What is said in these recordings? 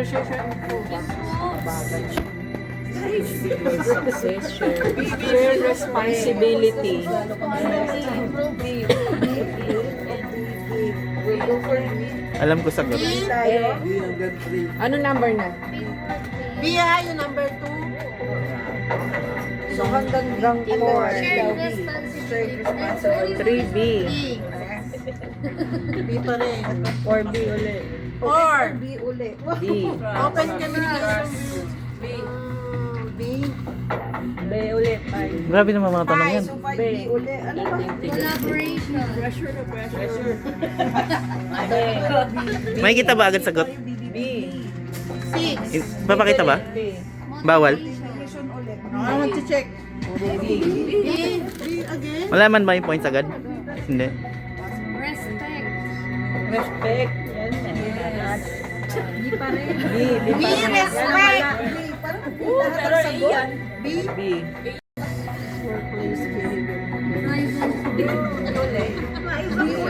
Appreciation po. Share responsibility. Alam ko sagot. Ano number na? B yung number 2. So hanggang 4. Shared responsibility. 3B. B pa rin. 4B ulit. 4. B uli. B. Open communication. B. B ulit. Grabe naman mga tanong yan. B. Uli. Ano ba? Collaboration. May kita ba agad sagot? B. 6. Papakita ba? B. Bawal? I want to check. B. B again. Wala man ba yung points agad? Hindi. Respect. Respect. Yan. Hindi pa rin. B. B, respect. Pero iyan. B. B.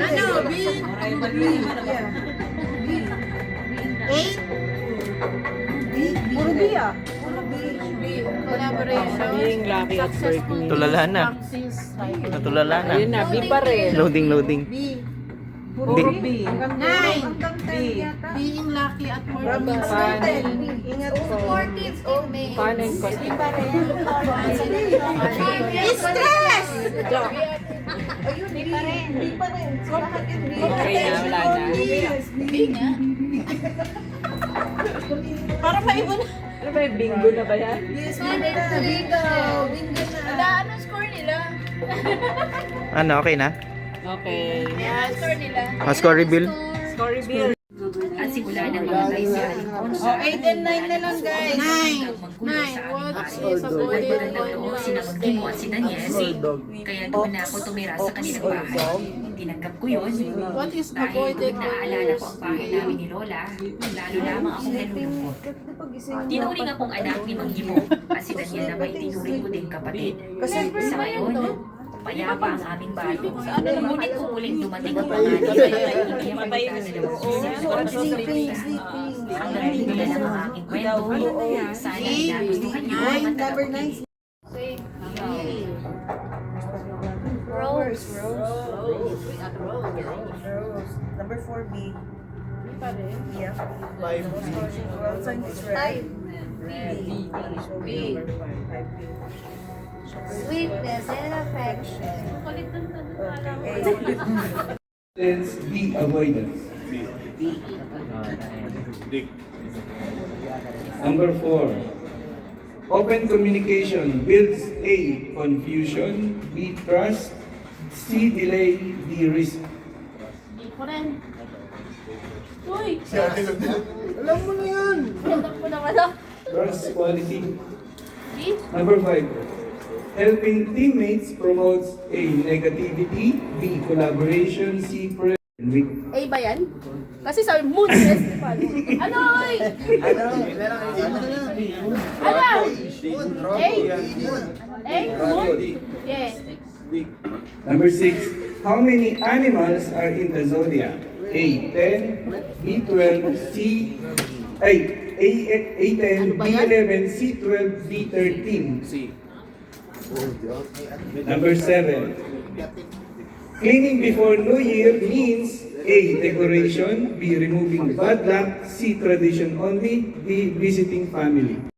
Ano? B. 8. Puro B ah. Collaboration. Being lucky at work me. Tulala na. Natulala na. Ayun na, B pa rin. Loading, loading. B. Puro B. 9. B. Being lucky at work. Fun. Ingat po. Supportive teammate. Fun and positive. Stress. Okay na, wala na. Para maiwan. Ano ba yung bingo na ba yan? Wala, anong score nila? Ano, okay na? Okay. Anong score nila? Score reveal? Score reveal. At simula ng mga guys si Alfonso. 8 and 9 na lang guys. 9. What is a boy and Nagkaroon sina Magdimo at si Daniel. Kaya doon na ako tumira sa kanilang bahay. Tinanggap ko yun. What is Dahil avoided? kung naaalala ko ang bahay namin ni Lola, lalo lamang akong nalulungkot. Tinuring akong anak ni Magdimo at si Daniel na may tinuring ko din kapatid. Sa ngayon, payapa ang aming bahay. Ngunit kung muling dumating ang panganib ay hindi ako magtaas ng hanggang dito na lang ang aking kwento. Sana ay nagustuhan niyo at natapos. Rose. Number 4B. Yeah. 5. B. Sweetness and affection. Let's be avoidance. Number 4. Open communication builds A. Confusion, B. Trust, C. Delay, D. Risk. Alam mo na yan! Trust quality. Number 5. Helping teammates promotes A. Negativity, B. Collaboration, C. Weak. A ba yan? Kasi sabi moon festival. Ano oy? Ano? A? A? Moon? Yes. Number 6. How many animals are in the zodiac? A. 10, B. 12, C. A10, B11, C12, D13. Number 7. Cleaning before New Year means A. Decoration, B. Removing bad luck, C. Tradition only, D. Visiting family.